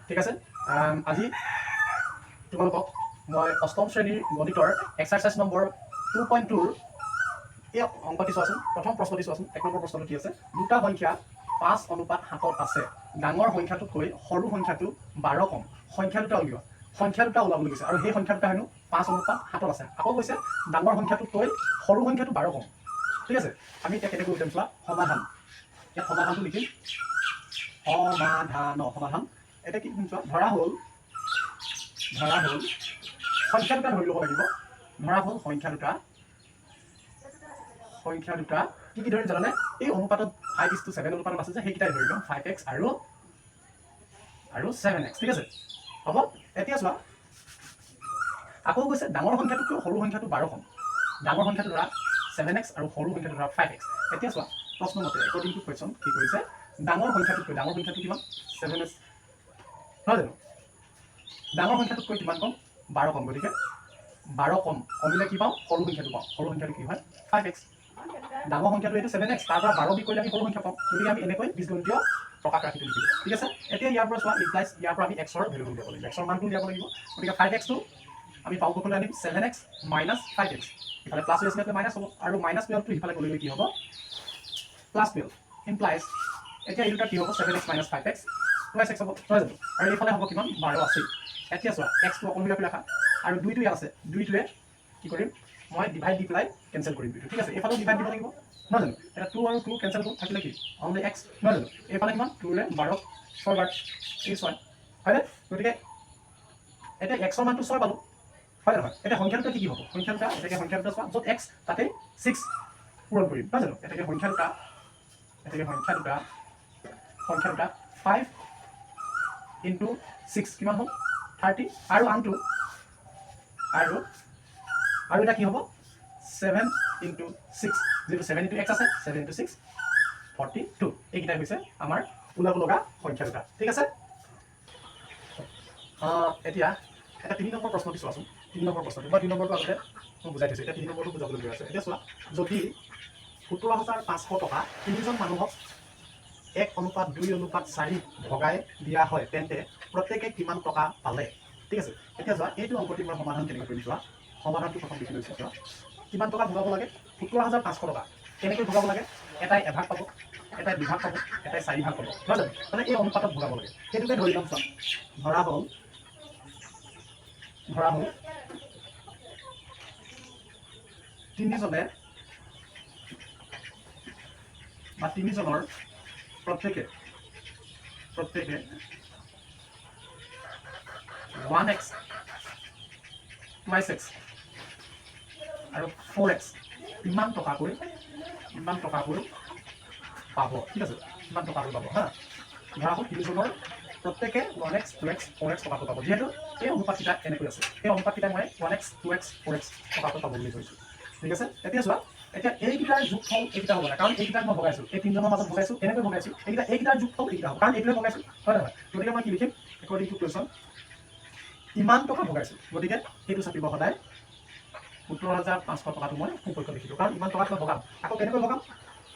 ঠিক আছে আজি তোমালোকক মই অষ্টম শ্ৰেণীৰ গণিতৰ এক্সাৰচাইজ নম্বৰ 2.2 এই অংকটি চোৱাচোন প্ৰথম প্ৰশ্নটি চোৱাচোন 1 নম্বৰ প্ৰশ্নটো কি আছে দুটা সংখ্যা 5:7 আছে ডাঙৰ সংখ্যাটোতকৈ সৰু সংখ্যাটো 12 কম সংখ্যা দুটা উলিওৱা সংখ্যা দুটা ওলাবলৈ গৈছে আৰু সেই সংখ্যা দুটা হেনো 5:7 আছে আকৌ কৈছে ডাঙৰ সংখ্যাটোতকৈ সৰু সংখ্যাটো 12 কম ঠিক আছে আমি এতিয়া কেনেকৈ উলিয়াম চোৱা সমাধান ইয়াত সমাধানটো লিখিম সমাধান এটা কি চোৱা ধৰা হ'ল সংখ্যা দুটা ধৰি ল'ব লাগিব ধৰা হ'ল সংখ্যা দুটা কি ধৰিম জানানে এই অনুপাতত 5:7 অনুপাতত আছে যে সেইকেইটাই ধৰি ল'ম 5x আৰু 7x ঠিক আছে হ'ব এতিয়া চোৱা আকৌ কৈছে ডাঙৰ সংখ্যাটোতকৈ সৰু সংখ্যাটো 12 কম ডাঙৰ সংখ্যাটো ধৰা 7x আৰু সৰু সংখ্যাটো ধৰা 5x এতিয়া চোৱা প্ৰশ্ন মতে একৰ্ডিং টু কোৱেশ্চন কি কৰিছে ডাঙৰ সংখ্যাটো কিমান 7x নহয় জানো ডাঙৰ সংখ্যাটোতকৈ কিমান কম 12 কম গতিকে 12 কম কমিলে কি পাওঁ সৰু সংখ্যাটো পাওঁ সৰু সংখ্যাটো কি হয় 5x ডাঙৰ সংখ্যাটো এইটো 7x তাৰ পৰা 12 বিয়োগ কৰিলে আমি সৰু সংখ্যা পাওঁ গতিকে আমি এনেকৈ বীজগণিতীয় প্ৰকাশ ৰাখিটো লিখিলো ঠিক আছে এতিয়া ইয়াৰ পৰা চোৱা ইমপ্লাইজ ইয়াৰ পৰা আমি x ৰ ভ্যালুটো উলিয়াব লাগিব x ৰ মানটো উলিয়াব লাগিব গতিকে 5x টো আমি পাওঁ ক'লৈ আনিম 7x - 5x ইফালে প্লাস হৈ আছে মাইনাস হ'ব আৰু -12 টো ইফালে গ'লে কি হ'ব +12 ইমপ্লাইজ এতিয়া এই দুটা কি হ'ব 7x - 5x + x হ'ব নহয় জানো আৰু এইফালে হ'ব কিমান 12 আছে এতিয়া চোৱা x টো অকল মিলাই ৰাখা আৰু 2 টো ইয়াত আছে 2 টোৱে কি কৰিম মই ডিভাইড দি পেলাই কেনসেল কৰিম ঠিক আছে এফালে ডিভাইড দিব লাগিব নহয় জানো এটা 2 আৰু 2 কেনসেল কৰি থাকিলে কি অনলি x নহয় জানো এফালে কিমান 2 ৰে 12 6 বাৰ এই 6 হয়নে গতিকে এটা x ৰ মানটো 6 পালো হয় নহয় এটা সংখ্যা দুটা কি হ'ব সংখ্যা দুটা এটাকে সংখ্যা দুটা চোৱা য'ত x তাতে 6 পূৰণ কৰিম নহয় জানো এটাকে সংখ্যা দুটা 5 into 6 কিমান হ'ল 30 আৰু আনটো আৰু এটা কি হ'ব 7 into 6 যেটো 7 into x আছে 7 into 6 42 এইকেইটা হৈছে আমাৰ ওলাব লগা সংখ্যা দুটা ঠিক আছে এতিয়া এটা 3 নম্বৰ প্ৰশ্নটি চোৱাচোন 3 নম্বৰ প্ৰশ্নটো বা 3 নম্বৰটো আগতে মই বুজাই দিছোঁ এতিয়া 3 নম্বৰটো বুজাবলৈ গৈ আছে এতিয়া চোৱা যদি 17,500 টকা তিনিজন মানুহক 1:2:4 ভগাই দিয়া হয় তেন্তে প্ৰত্যেকে কিমান টকা পালে ঠিক আছে এতিয়া চোৱা এইটো অংকটি মই সমাধান কেনেকৈ কৰিম চোৱা সমাধানটো প্ৰথম লিখি লৈছোঁ চোৱা কিমান টকা ভগাব লাগে 17,500 টকা কেনেকৈ ভগাব লাগে এটাই এভাগ পাব এটাই দুভাগ পাব এটাই 4 ভাগ পাব নহয় জানো মানে এই অনুপাতত ভগাব লাগে সেইটোকে ধৰি ল'ম চোৱা ধৰা হ'ল তিনিজনে বা তিনিজনৰ প্ৰত্যেকে 1x 2x আৰু 4x ইমান টকাকৈ পাব ঠিক আছে ইমান টকাকৈ পাব হা ধৰা হ'ল তিনিজনৰ প্ৰত্যেকে 1x 2x 4x টকাকৈ পাব যিহেতু এই অনুপাতকেইটা এনেকৈ আছে এই অনুপাতকেইটা মই 1x 2x 4x টকাকৈ পাব বুলি কৈছোঁ ঠিক আছে এতিয়া চোৱা এতিয়া এইকেইটাৰ যোগফল এইকেইটা হ'ব না কাৰণ এইকেইটাক মই ভগাইছোঁ এই তিনিজনৰ মাজত ভগাইছোঁ এনেকৈ ভগাইছোঁ এইকেইটাৰ যোগফল এইকেইটা হ'ব কাৰণ এইটোৱে ভগাইছোঁ হয় নহয় গতিকে মই কি লিখিম একৰ্ডিং টু কুৱেশ্যন ইমান টকা ভগাইছোঁ গতিকে সেইটো চাপিব সদায় 17,500 টকাটো মই সম্পৰ্ক লিখিলোঁ কাৰণ ইমান টকাত মই ভগাম আকৌ কেনেকৈ ভগাম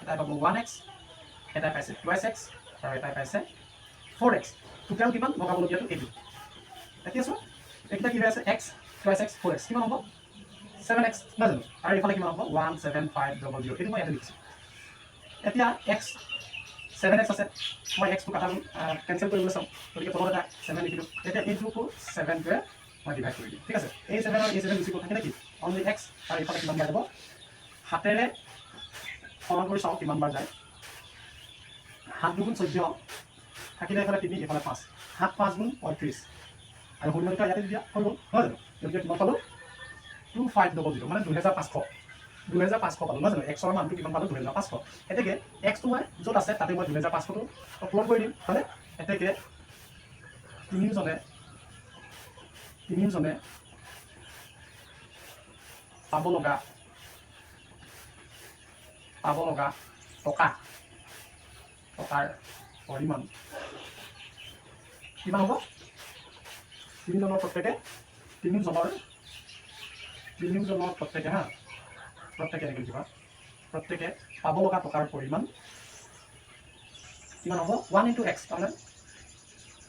এটাই পাব 1x এটাই পাইছে 2x আৰু এটাই পাইছে 4x টোটেল কিমান ভগাবলগীয়াটো এইটো এতিয়া চোৱা এইকেইটা কি হৈ আছে x 2x 4x কিমান হ'ব 7x নহয় জানো আৰু এইফালে কিমান হ'ব 17500 এইটো মই ইয়াতে লিখিছোঁ এতিয়া x 7x আছে মই x টো কাটালোঁ কেনসেল কৰিবলৈ চাওঁ গতিকে তলত এটা 7 লিখিলোঁ এতিয়া এইটোকো 7টোৱে মই ডিভাইড কৰি দিম ঠিক আছে এই 7 আৰু এই 7 গুচি গ'ল থাকিলে কি অনলি x আৰু এইফালে কিমান বাৰ যাব হাতেৰে সমান কৰি চাওঁ কিমান বাৰ যায় 7 দুগুণ 14 থাকিলে এইফালে 3 এইফালে 5 7 5 গুণ 35 আৰু শূন্যটা ইয়াতে দিয়া হৈ গ'ল নহয় জানো গতিকে কিমান পালোঁ 2500 মানে 2500 পালোঁ নহয় জানো x ৰ মানটো কিমান পালোঁ 2500 এতেকে x টো মই য'ত আছে তাতে মই 2500 টো পূৰণ কৰি দিম হয়নে এতেকে তিনিজনে পাব লগা টকাৰ পৰিমাণ কিমান হ'ব তিনিজনৰ প্ৰত্যেকে এনেকৈ লিখিবা প্ৰত্যেকে পাব লগা টকাৰ পৰিমাণ কিমান হ'ব 1 into x তাৰমানে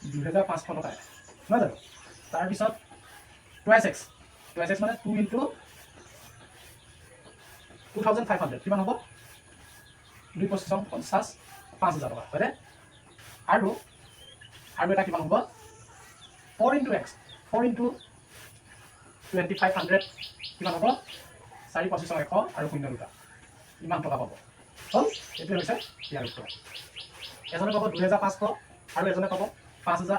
2500 টকা নহয় জানো তাৰপিছত টুৱাইছ এক্স মানে 2 ইনটু 2500 কিমান হ'ব 2 25 50 5000 টকা হয়নে আৰু এটা কিমান হ'ব 4 ইনটু এক্স 4 ইনটু 2500 কিমান হ'ব 4 25 100 আৰু 0 দুটা ইমান টকা পাব হ'ল এইটো হৈছে ইয়াৰ উত্তৰ এজনে পাব 2500 আৰু এজনে পাব 5000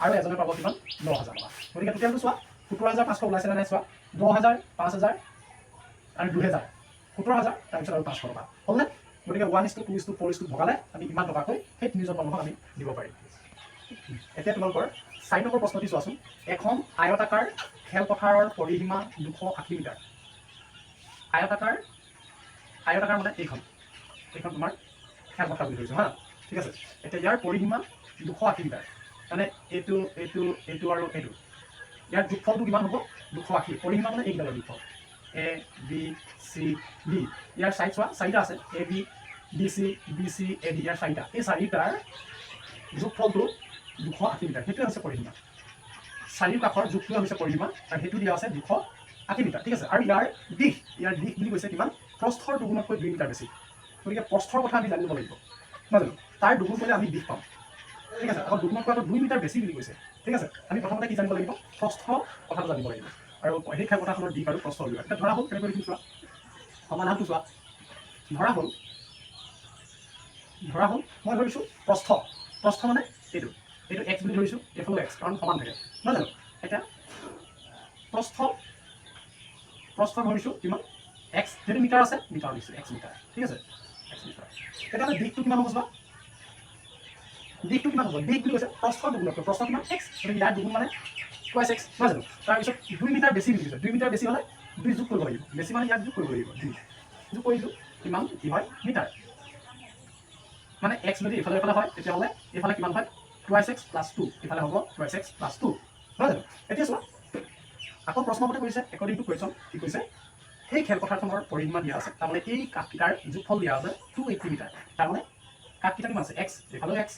আৰু এজনে পাব কিমান 10000 টকা গতিকে টোটেলটো চোৱা 17500 ওলাইছে নে নাই চোৱা 10000 5000 আৰু 2000 17000 তাৰপিছত আৰু 500 টকা হ'লনে গতিকে 1:2:4 ভগালে আমি ইমান টকাকৈ সেই তিনিজন মানুহক আমি দিব পাৰিম এতিয়া তোমালোকৰ 4 নম্বৰ প্ৰশ্নটি চোৱাচোন এখন আয়তাকাৰ খেলপথাৰৰ পৰিসীমা 280 মিটাৰ আয়তাকাৰ মানে এইখন তোমাৰ খেলপথাৰ বুলি ধৰিছোঁ হা ঠিক আছে এতিয়া ইয়াৰ পৰিসীমা 280 মিটাৰ মানে এইটো আৰু এইটো ইয়াৰ যোগফলটো কিমান হ'ব 280 পৰিসীমা মানে এইকেইটাৰ যোগফল এ বি চি ডি ইয়াৰ চাইড চোৱা চাৰিটা আছে A B B C A D ইয়াৰ চাৰিটা এই চাৰিটাৰ যোগফলটো 280 মিটাৰ সেইটোৱে হৈছে পৰিসীমা চাৰিও কাষৰ যোগটোৱে হৈছে পৰিসীমা আৰু সেইটো দিয়া আছে 280 মিটাৰ ঠিক আছে আৰু ইয়াৰ দিশ বুলি কৈছে কিমান প্ৰস্থৰ দুগুণতকৈ 2 মিটাৰ বেছি গতিকে প্ৰস্থৰ কথা আমি জানিব লাগিব নহয় জানো তাৰ দুগুণ কৰিলে আমি দিশ পাম ঠিক আছে আকৌ দুগুণতকৈ 2 মিটাৰ বেছি বুলি কৈছে ঠিক আছে আমি প্ৰথমতে কি জানিব লাগিব প্ৰস্থ কথাটো জানিব লাগিব আৰু সেই খেলপথাৰখনৰ দিশ আৰু প্ৰস্থ উলিওৱা এতিয়া ধৰা হ'ল কেনেকৈ লিখিম চোৱা সমাধানটো চোৱা ধৰা হ'ল মই ধৰিছোঁ প্ৰস্থ মানে এইটো এক্স বুলি ধৰিছোঁ এইফালে এক্স কাৰণ সমান থাকে নহয় জানো এতিয়া প্ৰস্থ ধৰিছোঁ কিমান এক্স যদি মিটাৰ আছে মিটাৰ দিছোঁ এক্স মিটাৰ ঠিক আছে এক্স মিটাৰ তেতিয়াহ'লে দিশটো কিমান হ'ব চোৱা দিশটো কিমান হ'ব দিশ বুলি কৈছে প্ৰস্থ দুগুণতকৈ প্ৰস্থ কিমান এক্স গতিকে ইয়াৰ দুগুণ মানে টুৱাইছ এক্স নহয় জানো তাৰপিছত 2 মিটাৰ বেছি বুলি কৈছে 2 মিটাৰ বেছি হ'লে 2 যোগ কৰিব লাগিব বেছি মানে ইয়াত যোগ কৰিব লাগিব 2 যোগ কৰিলোঁ কিমান কি হয় মিটাৰ মানে এক্স যদি এইফালে হয় তেতিয়াহ'লে এইফালে কিমান হয় টুৱাইছ এক্স প্লাছ 2 এইফালে হ'ব টুৱাইছ এক্স প্লাছ 2 নহয় জানো এতিয়া চোৱা আকৌ প্ৰশ্নমতে কৈছে একৰ্ডিং টু কুৱেশ্যন কি কৈছে সেই খেলপথাৰখনৰ পৰিসীমা দিয়া আছে তাৰমানে এই কাঠকেইটাৰ যোগফল দিয়া আছে 280 মিটাৰ তাৰমানে কাঠকেইটা কিমান আছে এক্স এইফালে এক্স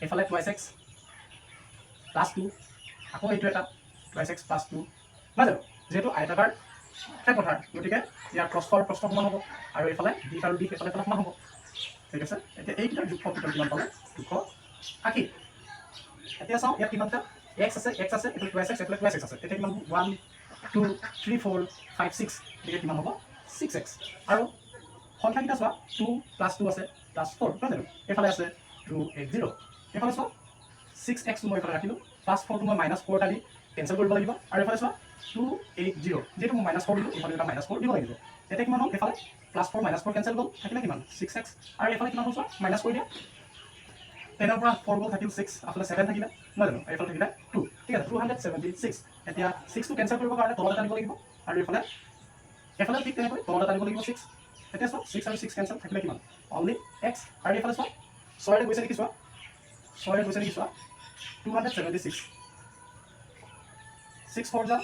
এইফালে টুৱাইছ এক্স প্লাছ 2 আকৌ এইটো এটা টুৱাইছ এক্স প্লাছ 2 নহয় জানো যিহেতু আয়তাকাৰ খেলপথাৰ গতিকে ইয়াৰ প্ৰস্থ সমান হ'ব আৰু এইফালে দিশ আৰু দিশ এইফালে সমান হ'ব ঠিক আছে এতিয়া এইকেইটাৰ যোগফল কিমান পালে 280 এতিয়া চাওঁ ইয়াত কিমানটা এক্স আছে এইফালে টুৱাইছ এক্স এইফালে টুৱাইছ এক্স আছে এতিয়া কিমান 1 2 3 4 5 6 গতিকে কিমান হ'ব 6x আৰু সংখ্যাকেইটা চোৱা 2 + 2 আছে +4 নহয় জানো এইফালে আছে 280 এইফালে চোৱা 6x মই এইফালে ৰাখিলোঁ +4 মই -4 এটা দি কেঞ্চেল কৰিব লাগিব আৰু এইফালে চোৱা 280 যিহেতু মই -4 দিলোঁ এইফালে এটা -4 দিব লাগিব এতিয়া কিমান হ'ল এইফালে +4 -4 কেঞ্চেল গ'ল থাকিলে কিমান 6x আৰু এইফালে কিমান হ'ল চোৱা -4 দিয়া 10 ৰ পৰা 4 গ'ল থাকিল 6 after 7 থাকিলে নহয় জানো এইফালে থাকিলে 2 ঠিক আছে 276 এতিয়া 6 টো কেঞ্চেল কৰিবৰ কাৰণে তলত এটা দিব লাগিব আৰু এইফালে ঠিক তেনেকৈ তলত এটা দিব লাগিব 6 এতিয়া চোৱা 6 আৰু 6 কেঞ্চেল থাকিলে কিমান অনলি x আৰু এইফালে চোৱা 6 গৈছে নেকি চোৱা 276 6 4 যা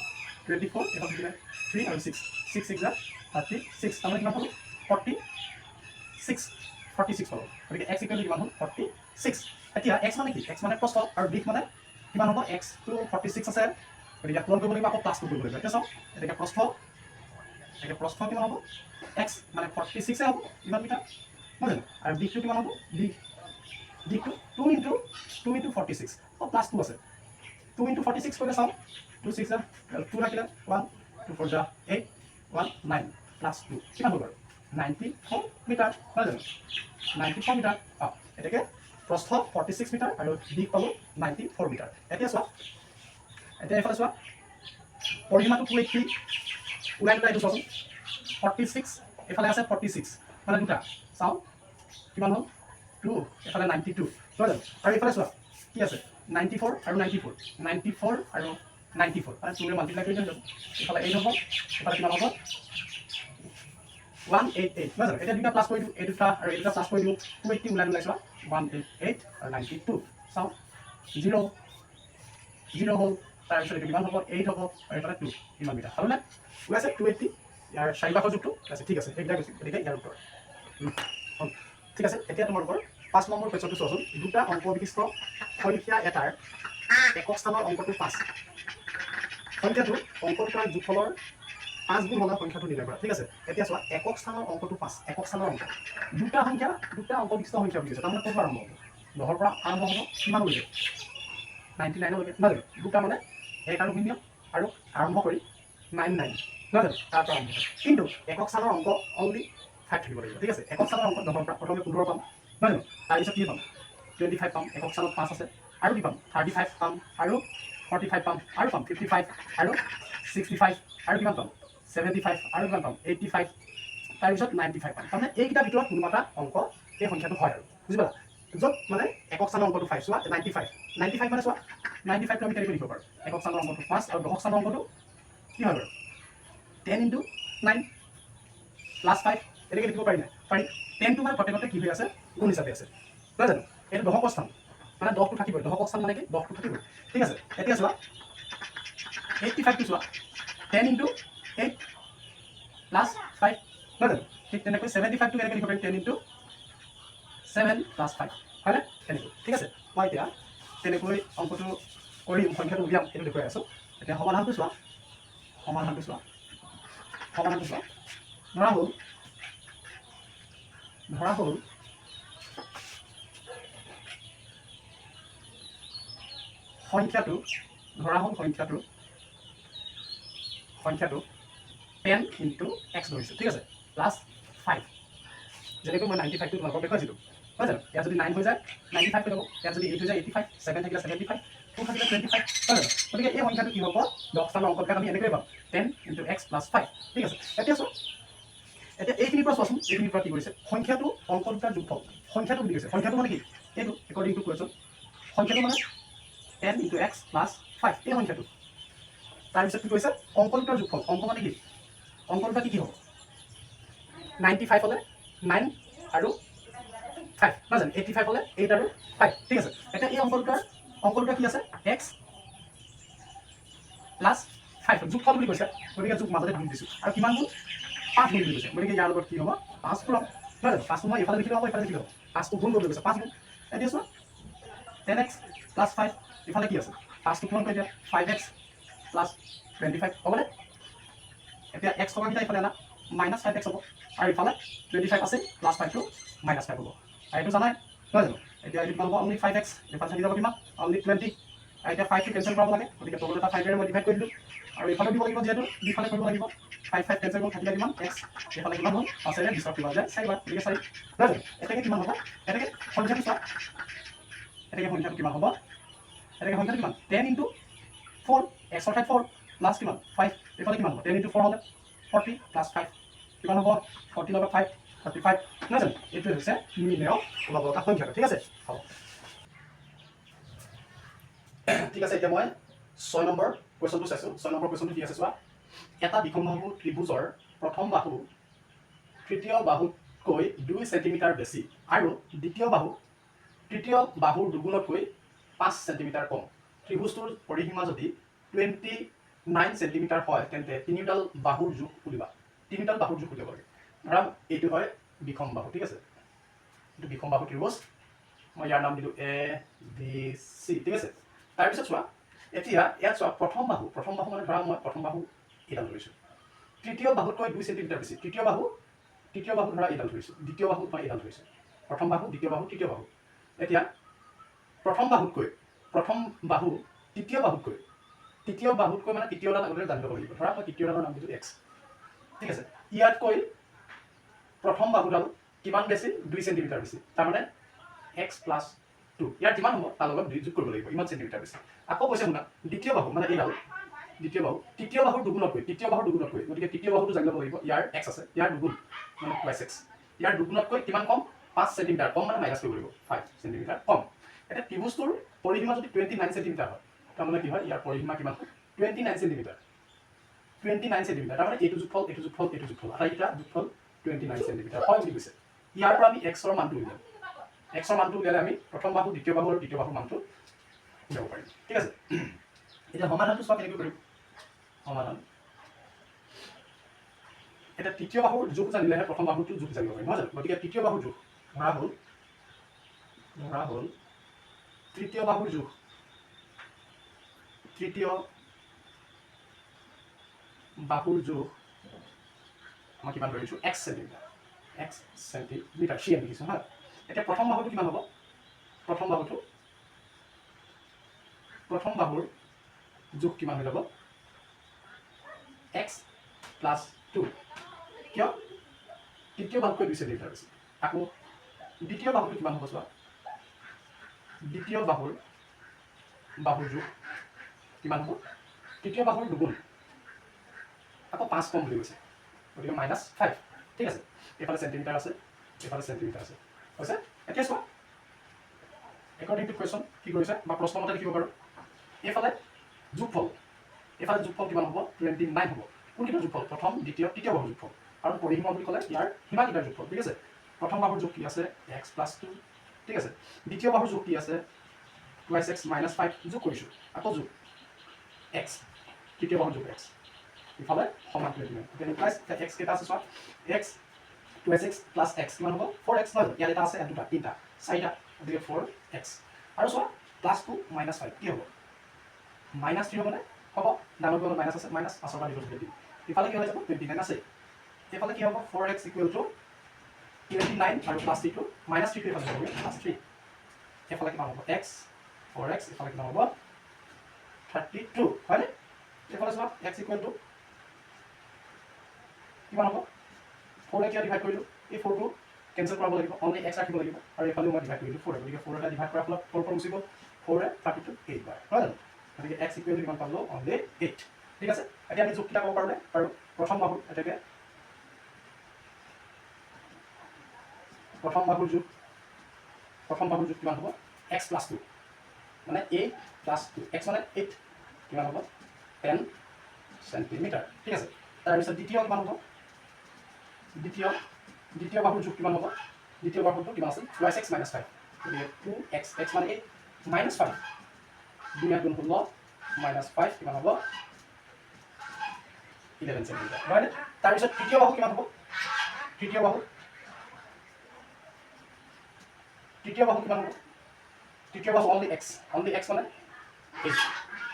24 এইফালে থাকিলে 3 আৰু 6 6 6 যা 36 তাৰমানে কিমান হ'ল 46 হ'ল গতিকে x ইকুৱেল কিমান হ'ল 46 এতিয়া x মানে কি x মানে প্ৰস্থ আৰু দিশ মানে কিমান হ'ব x টো 46 আছে গতিকে ইয়াত পূৰণ কৰিব লাগিব আকৌ +2 কৰিব লাগিব এতিয়া চাওঁ এতিয়া প্ৰস্থ কিমান হ'ব x মানে 46 হ'ব ইমান মিটাৰ নহয় জানো আৰু দিশটো কিমান হ'ব দিশটো 2 × 46 +2 আছে 2 × 46 কৰিলে চাওঁ 2 6 যা 2 ৰাখিলে 1 2 4 যা 8 1 9 +2 কিমান হ'ল বাৰু 94 মিটাৰ নহয় জানো 94 মিটাৰ এতেকে প্ৰস্থ 46 মিটাৰ আৰু দিশ পালোঁ 94 মিটাৰ এতিয়া চোৱা এতিয়া এইফালে চোৱা পৰিসীমাটো 280 ওলাই এইটো চোৱাচোন 46 এইফালে আছে 46 মানে দুটা চাওঁ কিমান হ'ল 2 এইফালে 92 নহয় জানো আৰু এইফালে চোৱা কি আছে 94 আৰু 94 আৰু 94 মানে 2 ৰে মাল্টিপ্লাই কৰি দিওঁ এইফালে 8 হ'ব এইফালে কিমান হ'ব 188 নহয় জানো এতিয়া দুটা প্লাছ কৰি দিওঁ এই দুটা আৰু এই দুটা প্লাছ কৰি দিওঁ 280 ওলাই চোৱা 188 আৰু 92 চাওঁ 0 হ'ল তাৰপিছত এইটো কিমান হ'ব 8 হ'ব আৰু এইফালে 2 ইমান মিটাৰ হ'লনে ওলাইছে 280 ইয়াৰ চাৰিপাশৰ যোগটো আছে ঠিক আছে এইকেইটা গৈছে গতিকে ইয়াৰ উত্তৰ হ'ল ঠিক আছে এতিয়া তোমালোকৰ 5 নম্বৰ কুৱেশ্যনটো চোৱাচোন দুটা অংক বিশিষ্ট সংখ্যা এটাৰ একক স্থানৰ অংকটো 5 সংখ্যাটো অংক দুটাৰ যোগফলৰ 5 গুণ হ'লে সংখ্যাটো নিৰ্ণয় কৰা ঠিক আছে এতিয়া চোৱা একক স্থানৰ অংকটো 5 একক স্থানৰ অংক দুটা অংক বিশিষ্ট সংখ্যা বুলি কৈছে তাৰমানে ক'ৰ পৰা আৰম্ভ হ'ব 10ৰ পৰা আৰম্ভ হ'ব কিমানলৈকে 99 লৈকে নহয় দুটা মানে 1 আৰু 0 আৰু আৰম্ভ কৰি 99 নহয় তাৰ পৰা আৰম্ভ হয় কিন্তু একক স্থানৰ অংক অনলি 5 থাকিব লাগিব ঠিক আছে একক স্থানৰ অংক 10ৰ পৰা প্ৰথমে 15 পাম নহয় তাৰপিছত কি পাম 25 পাম একক স্থানত 5 আছে আৰু কি পাম 35 পাম আৰু 45 পাম আৰু পাম 55 আৰু 65 আৰু কিমান পাম 75 আৰু কিমান পাম 85 তাৰপিছত 95 পাম তাৰমানে এইকেইটাৰ ভিতৰত কোনোবা এটা অংক এই সংখ্যাটো হয় আৰু বুজি পালা য'ত মানে একক স্থানৰ অংকটো 5 চোৱা 95 মানে চোৱা 95টো আমি কেনেকৈ লিখিব পাৰোঁ একক স্থানৰ অংকটো 5 আৰু দশক স্থানৰ অংকটো কি হয় বাৰু 10 × 9 + 5 এনেকৈ লিখিব পাৰি নাই পাৰি 10টো মানে প্ৰত্যেকতে কি হৈ আছে গুণ হিচাপে আছে নহয় জানো এইটো দশক স্থান মানে 10টো থাকিবই দশক স্থান মানে কি 10টো থাকিবই ঠিক আছে এতিয়া চোৱা 85টো চোৱা 10 × 8 + 5 নহয় জানো ঠিক তেনেকৈ 75টো কেনেকৈ লিখিব পাৰিম 10 × 7 + 5 হয়নে তেনেকৈ ঠিক আছে মই এতিয়া তেনেকৈ অংকটো কৰিম সংখ্যাটো উলিয়াম সেইটো দেখুৱাই আছোঁ এতিয়া সমাধানটো চোৱা ধৰা হ'ল সংখ্যাটো 10 × x ধৰিছোঁ ঠিক আছে +5 যেনেকৈ মই 95টো তোমালোকক দেখুৱাইছিলোঁ হয় জানো ইয়াত যদি 9 হৈ যায় 95 হৈ যাব ইয়াত যদি 8 হৈ যায় 85 7 থাকিলে 75 2 থাকিলে 25 হয় জানো গতিকে এই সংখ্যাটো কি হ'ব 10 স্থানৰ অংকত আমি এনেকৈ পাম 10 × x + 5 ঠিক আছে এতিয়া চোৱা এতিয়া এইখিনিৰ পৰা চোৱাচোন এইখিনিৰ পৰা কি কৰিছে সংখ্যাটো অংক দুটাৰ যোগফল সংখ্যাটো বুলি কৈছে সংখ্যাটো মানে কি এইটো একৰ্ডিং টু কুৱেশ্যন সংখ্যাটো মানে 10 × x + 5 এই সংখ্যাটো তাৰপিছত কি কৈছে অংক দুটাৰ যোগফল অংক মানে কি অংক দুটা কি হ'ব 95 হ'লে 9 আৰু 5 নহয় জানো 85 হ'লে 8 আৰু 5 ঠিক আছে এতিয়া এই অংক দুটা কি আছে x + 5 যোগফল বুলি কৈছে গতিকে যোগ মাজতে গুণ দিছোঁ আৰু কিমান গুণ 5 গুণ বুলি কৈছে গতিকে ইয়াৰ লগত কি হ'ব 5 পূৰণ নহয় জানো 5টো মই এইফালে লিখি ল'ব এইফালে লিখি ল'ব 5টো গুণ কৰিবলৈ কৈছে 5 গুণ এতিয়া চোৱা 10x + 5 ইফালে কি আছে 5টো পূৰণ কৰি দিয়া 5x + 25 হ'বনে এতিয়া x টকাকেইটা ইফালে আনা -5x হ'ব আৰু ইফালে 25 আছে +5টো -5 হ'ব আৰু এইটো জানাই নহয় জানো এতিয়া এইটো কিমান হ'ব অনলি 5x ইফালে থাকি যাব কিমান অনলি 20 আৰু এতিয়া 5টো কেঞ্চেল কৰাব লাগে গতিকে তলত এটা 5ৰে মই ডিভাইড কৰি দিলোঁ আৰু ইফালে দিব লাগিব যিহেতু দুইফালে কৰিব লাগিব 5 কেঞ্চেল কৰি থাকিলে কিমান x এইফালে কিমান হ'ল 5ৰে 20ক কিমান যায় 4 বাৰ গতিকে 4 নহয় জানো এতেকে কিমান হ'ব এতেকে সংখ্যাটো চোৱা এতেকে সংখ্যাটো কিমান হ'ব এতেকে সংখ্যাটো কিমান 10 × 4 x অৰ্থাৎ 4 প্লাছ কিমান 5 এইফালে কিমান হ'ব 10 × 4 হ'লে 40 + 5 কিমান হ'ব 40 লগত 5 45 নহয় জানো এইটোৱে হৈছে নিৰ্ণয় ওলাব লগা সংখ্যাটো ঠিক আছে হ'ব ঠিক আছে এতিয়া মই 6 নম্বৰ কুৱেশ্যনটো চাইছোঁ 6 নম্বৰ কুৱেশ্যনটো কি আছে চোৱা এটা বিষমবাহু ত্ৰিভুজৰ প্ৰথম বাহু তৃতীয় বাহুতকৈ 2 চেণ্টিমিটাৰ বেছি আৰু তৃতীয় বাহুৰ দুগুণতকৈ 5 চেণ্টিমিটাৰ কম ত্ৰিভুজটোৰ পৰিসীমা যদি 29 চেণ্টিমিটাৰ হয় তেন্তে তিনিওডাল বাহুৰ জোখ উলিয়াব লাগে ধৰা এইটো হয় বিষম বাহু ঠিক আছে এইটো বিষম বাহু ত্ৰিভুজ মই ইয়াৰ নাম দিলোঁ ABC ঠিক আছে তাৰপিছত চোৱা এতিয়া ইয়াত চোৱা প্ৰথম বাহু মানে ধৰা মই প্ৰথম বাহু এইডাল ধৰিছোঁ তৃতীয় বাহুতকৈ 2 চেণ্টিমিটাৰ বেছি তৃতীয় বাহু ধৰা এইডাল ধৰিছোঁ দ্বিতীয় বাহুত মই এইডাল ধৰিছোঁ প্ৰথম বাহু দ্বিতীয় বাহু তৃতীয় বাহু এতিয়া প্ৰথম বাহু তৃতীয় বাহুতকৈ মানে তৃতীয়ডাল আগলৈ জানিব লাগিব ধৰা মই তৃতীয়ডালৰ নাম দিছোঁ x ঠিক আছে ইয়াতকৈ প্ৰথম বাহুডাল কিমান বেছি 2 চেণ্টিমিটাৰ বেছি তাৰমানে x + 2 ইয়াৰ কিমান হ'ব তাৰ লগত 2 যোগ কৰিব লাগিব ইমান চেণ্টিমিটাৰ বেছি আকৌ কৈছে শুনা দ্বিতীয় বাহু মানে এইডাল তৃতীয় বাহুৰ দুগুণতকৈ গতিকে তৃতীয় বাহুটো জানি ল'ব লাগিব ইয়াৰ x আছে ইয়াৰ দুগুণ মানে +x ইয়াৰ দুগুণতকৈ কিমান কম 5 চেণ্টিমিটাৰ কম মানে মাইনাছ কৰিব লাগিব 5 চেণ্টিমিটাৰ কম এতিয়া ত্ৰিভুজটোৰ পৰিসীমা যদি 29 চেণ্টিমিটাৰ হয় তাৰমানে কি হয় ইয়াৰ পৰিসীমা কিমান 29 চেণ্টিমিটাৰ তাৰমানে এইটো যোগফল আটাইকেইটা যোগফল 29 চেণ্টিমিটাৰ হয় বুলি কৈছে ইয়াৰ পৰা আমি x ৰ মানটো উলিয়াম x ৰ মানটো উলিয়ালে আমি প্ৰথম বাহু দ্বিতীয় বাহু আৰু তৃতীয় বাহুৰ মানটো উলিয়াব পাৰিম ঠিক আছে এতিয়া সমাধানটো চোৱা কেনেকৈ কৰিম সমাধান এতিয়া তৃতীয় বাহুৰ জোখ জানিলেহে প্ৰথম বাহুটোৰ জোখ জানিব পাৰিম নহয় জানো গতিকে তৃতীয় বাহুৰ জোখ ধৰা হ'ল ধৰা হ'ল তৃতীয় বাহুৰ জোখ মই কিমান ধৰিছোঁ x চেণ্টিমিটাৰ CM লিখিছোঁ হা এতিয়া প্ৰথম বাহুটো কিমান হ'ব প্ৰথম বাহুৰ জোখ কিমান হৈ যাব x + 2 কিয় তৃতীয় বাহুতকৈ 2 চেণ্টিমিটাৰ বেছি আকৌ দ্বিতীয় বাহুটো কিমান হ'ব চোৱা দ্বিতীয় বাহুৰ জোখ কিমান হ'ব তৃতীয় বাহুৰ দুগুণ আকৌ 5 কম বুলি কৈছে গতিকে -5 ঠিক আছে এইফালে চেণ্টিমিটাৰ আছে এইফালে চেণ্টিমিটাৰ আছে হৈছে এতিয়া চোৱা একৰ্ডিং টু কুৱেশ্যন কি কৰিছে বা প্ৰশ্ন মতে লিখিব পাৰোঁ এইফালে যোগফল কিমান হ'ব 29 হ'ব কোনকেইটাৰ যোগফল প্ৰথম দ্বিতীয় তৃতীয় বাহুৰ যোগফল আৰু পৰিসীমা বুলি ক'লে ইয়াৰ সীমাকেইটাৰ যোগফল ঠিক আছে প্ৰথম বাহুৰ যোগ কি আছে x + 2 ঠিক আছে দ্বিতীয় বাহুৰ যোগ কি আছে 2x - 5 যোগ কৰিছোঁ আকৌ যোগ x তৃতীয় বাহুৰ যোগ x ইফালে সমান কৰি দিম ইমপ্লাইজ x কেইটা আছে চোৱা x 2x + x কিমান হ'ব 4x নহয় ইয়াত এটা আছে দুটা তিনিটা চাৰিটা গতিকে 4x আৰু চোৱা +2 - 5 কি হ'ব -3 হ'বনে হ'ব ডাঙৰ গ'ল মাইনাছ আছে মাইনাছ 5ৰ পৰা ডিভাইড কৰি দিম ইফালে কি হৈ যাব 29 আছে এইফালে কি হ'ব 4x = 29 আৰু +3 টো -3 টো এইফালে হ'ব +3 এইফালে কিমান হ'ব x 4x এইফালে কিমান হ'ব 32 হয়নে এইফালে চোৱা x = কিমান হ'ব 4 এতিয়া ডিভাইড কৰিলোঁ এই 4 টো কেনচেল কৰাব লাগিব অনলি x ৰাখিব লাগিব আৰু এইফালে মই ডিভাইড কৰিলোঁ 4 গতিকে 4 এটা ডিভাইড কৰাৰ ফলত 4 গুচি গ'ল 4 ৰে 32 8 বাৰ হয় জানো গতিকে x = কিমান পালোঁ অনলি 8 ঠিক আছে এতিয়া আমি যোগকেইটা ক'ব পাৰোঁনে আৰু প্ৰথম বাহুৰ এটাকে প্ৰথম বাহুৰ যোগ কিমান হ'ব x + 2 মানে 8 + 2 x মানে 8 কিমান হ'ব 10 চেণ্টিমিটাৰ ঠিক আছে তাৰপিছত দ্বিতীয় কিমান হ'ব দ্বিতীয় বাহুৰ যোগ কিমান হ'ব দ্বিতীয় বাহুটো কিমান আছিল 2x - 5 গতিকে 2x x মানে 8 -5 2 × 2 = -5 কিমান হ'ব 11 চেণ্টিমিটাৰ হয়নে তাৰপিছত তৃতীয় বাহু কিমান হ'ব তৃতীয় বাহু অনলি x মানে 8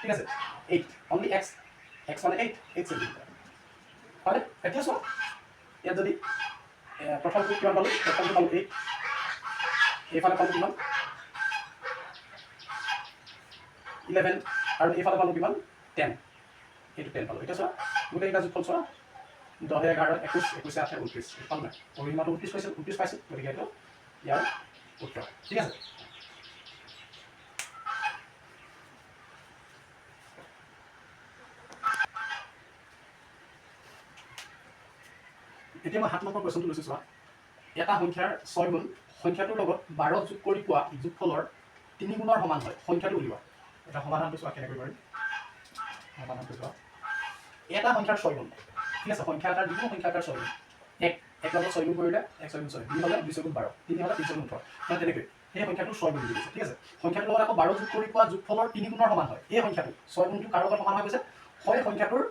ঠিক আছে 8 অনলি x মানে 8 চেণ্টিমিটাৰ হয়নে এতিয়া চোৱা ইয়াত যদি প্ৰথমটো কিমান পালোঁ 8 এইফালে পালোঁ কিমান 11 আৰু এইফালে পালোঁ কিমান 10 এইটো 10 পালোঁ এতিয়া চোৱা গোটেইকেইটা যোগফল চোৱা 10 11 21 21 8 29 পালোঁ নাই পৰিসীমাটো 29 পাইছোঁ গতিকে এইটো ইয়াৰ উত্তৰ ঠিক আছে এতিয়া মই 7 নম্বৰ কুৱেশ্যনটো লৈছোঁ চোৱা এটা সংখ্যাৰ 6 গুণ সংখ্যাটোৰ লগত 12 যোগ কৰি পোৱা যোগফলৰ 3 গুণৰ সমান হয় সংখ্যাটো উলিওৱা এটা সমাধানটো চোৱা কেনেকৈ কৰিম সমাধানটো চোৱা এটা সংখ্যাৰ 6 গুণ ঠিক আছে সংখ্যা এটাৰ যিকোনো সংখ্যা এটাৰ 6 গুণ এক লগত 6 গুণ কৰিলে 1 6 গুণ 6 2 হ'লে 2 6 গুণ 12 3 হ'লে 3 6 গুণ 18 মানে তেনেকৈ সেই সংখ্যাটো 6 গুণ বুলি কৈছে ঠিক আছে সংখ্যাটোৰ লগত আকৌ 12 যোগ কৰি পোৱা যোগফলৰ 3 গুণৰ সমান হয় এই সংখ্যাটো 6 গুণটো কাৰ লগত সমান হৈ গৈছে হয় সংখ্যাটোৰ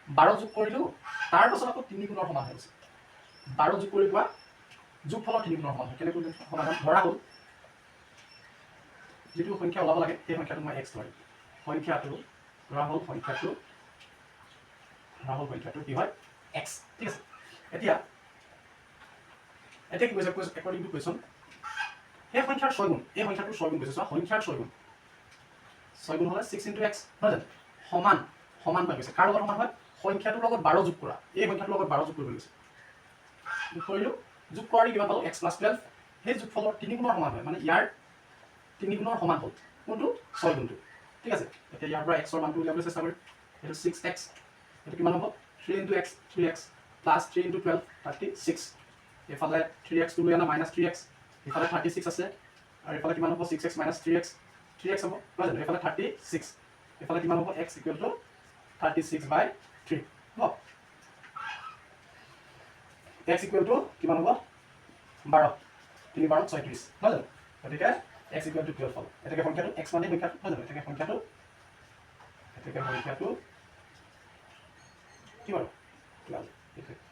12 যোগ কৰিলোঁ তাৰ পাছত আকৌ 3 গুণৰ সমান হৈ গৈছে 12 যোগ কৰি পোৱা যোগফলৰ 3 গুণৰ সমান হয় কেনেকৈ সমাধান ধৰা হ'ল যিটো সংখ্যা ওলাব লাগে সেই সংখ্যাটো মই x ধৰিম সংখ্যাটো ধৰা হ'ল সংখ্যাটো কি হয় x ঠিক আছে এতিয়া কি কৈছে একৰ্ডিং টু কুৱেশ্যন সেই সংখ্যাৰ 6 গুণ এই সংখ্যাটোৰ 6 গুণ কৈছে চোৱা সংখ্যাৰ 6 গুণ হ'লে 6 × x নহয় জানো সমান হৈ গৈছে কাৰ লগত সমান হয় সংখ্যাটোৰ লগত 12 যোগ কৰা এই সংখ্যাটোৰ লগত 12 যোগ কৰিব গৈছে কৰিলোঁ যোগ কৰি কিমান পালোঁ x + 12 সেই যোগফলৰ 3 গুণৰ সমান হয় মানে ইয়াৰ 3 গুণৰ সমান হ'ল কোনটো 6 গুণটো ঠিক আছে এতিয়া ইয়াৰ পৰা x ৰ মানটো উলিয়াবলৈ চেষ্টা কৰিম এইটো 6x এইটো কিমান হ'ব 3 × x 3x + 3 × 12 36 এইফালে 3x টো লৈ আনা -3x এইফালে 36 আছে আৰু এইফালে কিমান হ'ব 6x - 3x 3x হ'ব নহয় জানো এইফালে 36 এইফালে কিমান হ'ব x = 36/3 হ'ব x = কিমান হ'ব 12 3 12 36 নহয় জানো গতিকে x = 12 হ'ল এটাকে সংখ্যাটো x মানে সংখ্যাটো নহয় জানো এটাকে সংখ্যাটো কি বাৰু 12